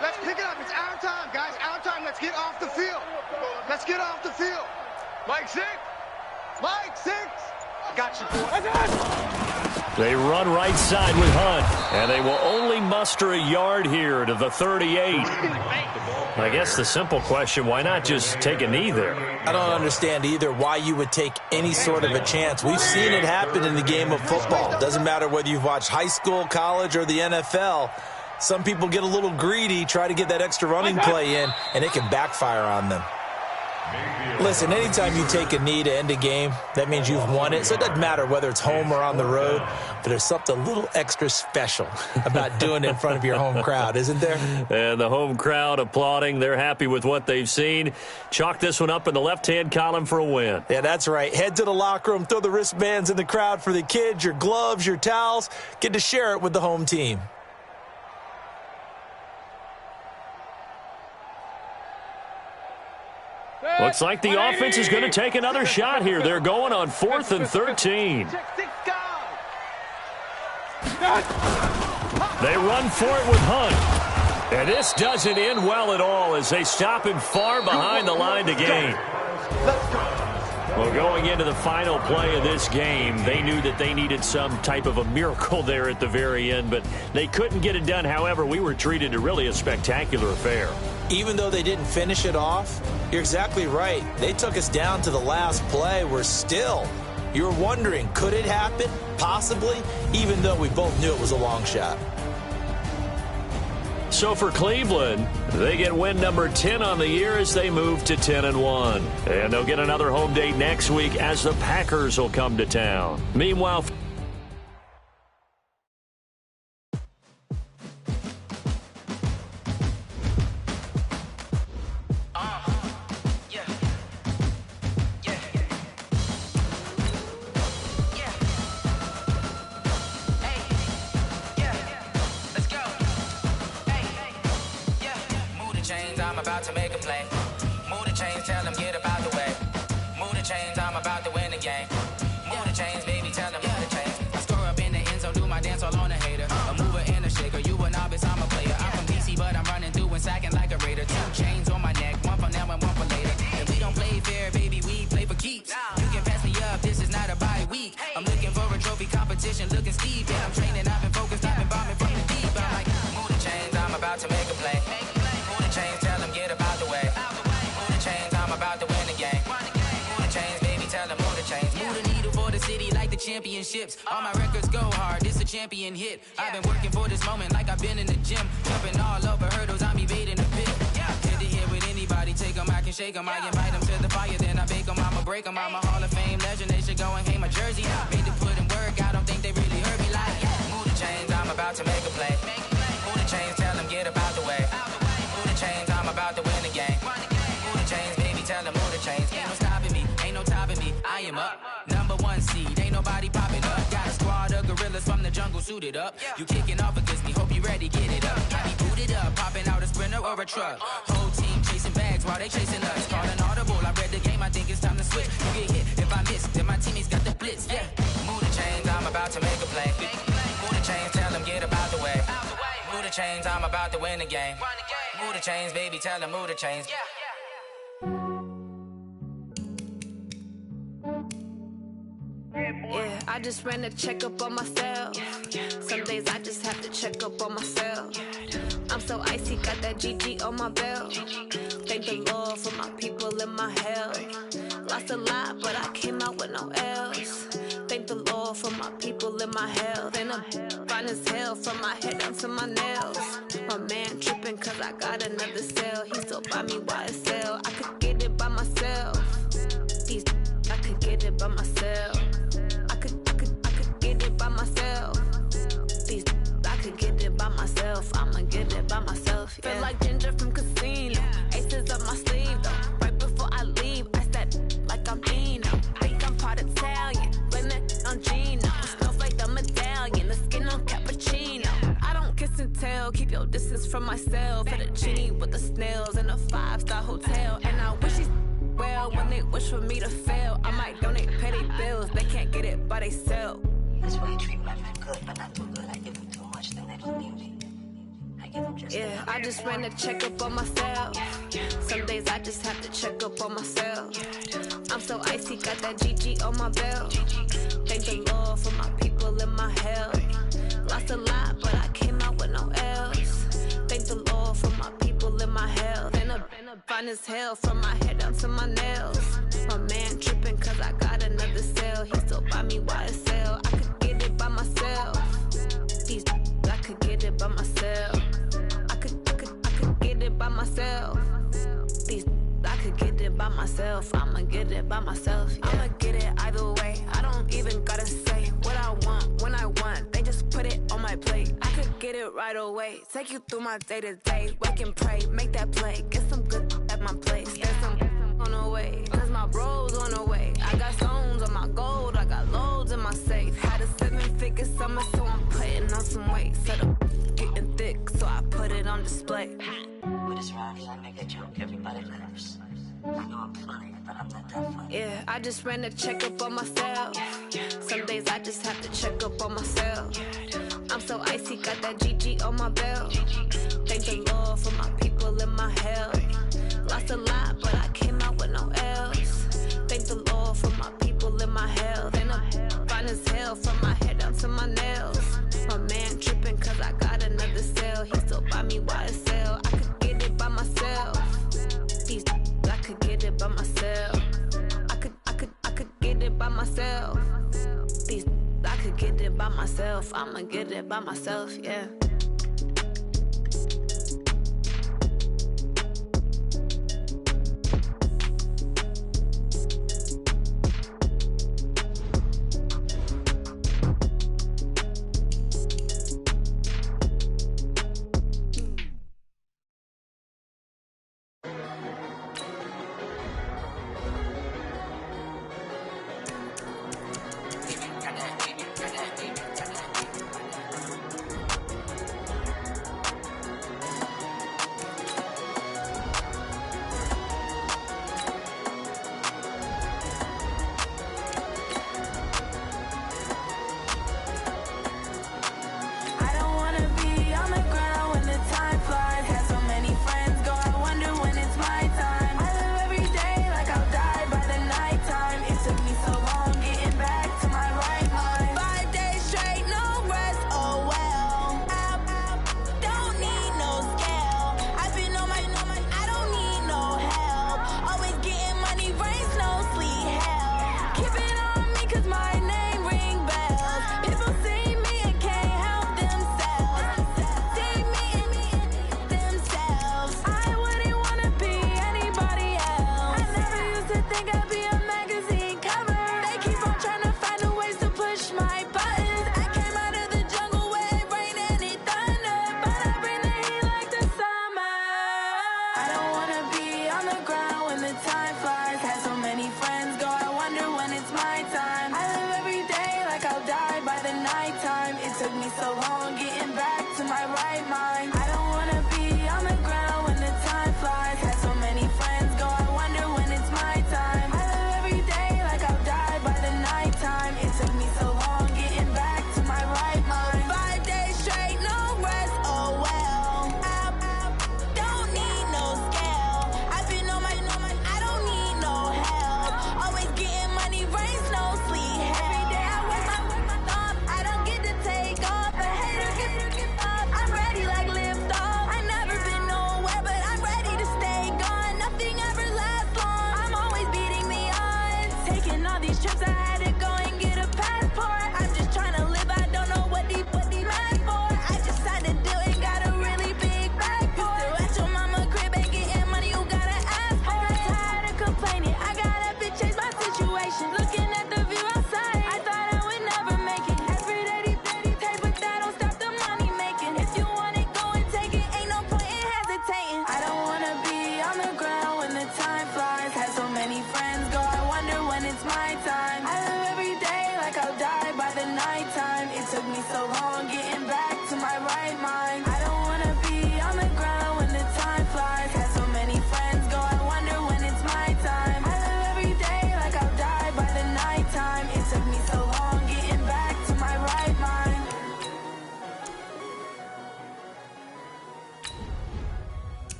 Let's pick it up. It's our time, guys. Our time. Let's get off the field. Mike 6. Got you, boy. They run right side with Hunt, and they will only muster a yard here to the 38. I guess the simple question, why not just take a knee there? I don't understand either why you would take any sort of a chance. We've seen it happen in the game of football. Doesn't matter whether you've watched high school, college, or the NFL. Some people get a little greedy, try to get that extra running play in, and it can backfire on them. Listen, anytime you take a knee to end a game, that means you've won it. So it doesn't matter whether it's home or on the road, but there's something a little extra special about doing it in front of your home crowd, isn't there? And the home crowd applauding. They're happy with what they've seen. Chalk this one up in the left-hand column for a win. Yeah, that's right. Head to the locker room, throw the wristbands in the crowd for the kids, your gloves, your towels. Get to share it with the home team. Looks like the offense is going to take another shot here. They're going on 4th and 13. They run for it with Hunt. And this doesn't end well at all as they stop him far behind the line to gain. Well, going into the final play of this game, they knew that they needed some type of a miracle there at the very end, but they couldn't get it done. However, we were treated to really a spectacular affair. Even though they didn't finish it off, you're exactly right. They took us down to the last play. We're still, you're wondering, could it happen? Possibly, even though we both knew it was a long shot. So for Cleveland, they get win number 10 on the year as they move to 10-1. And they'll get another home date next week as the Packers will come to town. Meanwhile, looking Steve, yeah, I'm training, I've been focused, I've been bombing from the deep. I'm like, move the chains, I'm about to make a play. Move the chains, tell them get about the way. Move the chains, I'm about to win the game. Move the chains, baby, tell them move the chains. Move the needle for the city. championships. All my records go hard, this a champion hit. I've been working for this moment like I've been in the gym. Jumping all over hurdles, I'm evading the pit. Head to head with anybody, take them, I can shake them. I invite them to the fire, then I bake them, I'ma break them. I'm a Hall of Fame legend, they should go and hang my jersey. Made to put in work, I don't think they really heard me like, move the chains, I'm about to make a play. Move the chains, tell them get about the way. Move the chains, I'm about to win the game. Move the chains, baby, tell them move the chains. Ain't no stopping me, ain't no topping me, I am up. Number one seed, ain't nobody popping up. Got a squad of gorillas from the jungle suited up. You kicking off against me, hope you ready, get it up. I be booted up, popping out a Sprinter or a truck. Whole team chasing bags while they chasing us. Calling audible, I read the game, I think it's time to switch. You get hit, if I miss, then my teammates got the blitz, yeah. Move the chains, I'm about to make a play. Move the chains, tell them get about the way. Move the chains, I'm about to win the game. Move the chains, baby, tell them move the chains. Yeah, I just ran a checkup on myself. Some days I just have to check up on myself. I'm so icy, got that GG on my belt. Thank the Lord for my people in my health. Lost a lot, but I came out with no L's. Thank the Lord for my people in my health. And I'm fine as hell from my head down to my nails. My man tripping cause I got another cell. He still buy me YSL. I could get it by myself. These I could get it by myself. I could get it by myself. These I could get it by myself. I'ma get it by myself. Yeah. Feel like Ginger from Casino. Aces up my sleeve though. Right before I leave, I said like I'm Dino. Think I'm part Italian. Blame it on Gino. Snowflake the medallion. The skin on cappuccino. I don't kiss and tell. Keep your distance from myself. For the genie with the snails in a 5-star hotel. And I wish he's well, when they wish for me to fail, I might donate petty bills. They can't get it by theyself. That's why you treat my men good, but not too good. I give them too much, then they don't need me. I give them just yeah, I just ran a checkup on myself. Some days I just have to check up on myself. I'm so icy, got that GG on my belt. Thank the Lord for my people in my health. Lost a lot, but I came out with no L's. Thank the Lord for my people in my health. And I'm fine as hell from my head down to my nails. My man tripping cause I got another cell. He still buy me YSL. I could get it by myself. These I could get it by myself. I could get it by myself. These I could get it by myself. I'ma get it by myself. Yeah. I'ma get it either way. I don't even gotta say what I want when I want. They just put it on my plate. I could get it right away. Take you through my day to day. Wake and pray, make that play. Get some good at my place. There's some on the way. Cause my bros on the way. I got stones on my gold. I got loads in my safe. Had a 7-figure summer, so I'm putting on some weight. Set up getting thick, so I put it on display. But it's around here, I make a joke, everybody laughs. I know I'm funny, but I'm not that funny. Yeah, I just ran a checkup on myself. Some days I just have to check up on myself. I'm so icy, got that GG on my belt. Thank the Lord for my people in my health. Lost a lot, but I came out with no L's. Thank the Lord for my people in my health. And I'm fine as hell from my head down to my nails. My man tripping cause I got another cell. He still buy me YSL. I could get it by myself. These I could get it by myself. I could get it by myself. These I could get it by myself. I'ma get it by myself, yeah.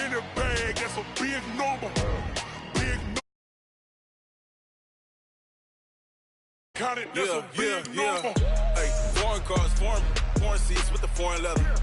in the bag, that's a big number. Big number. Count it, that's a big number. Hey, foreign cars, foreign seats with the foreign leather.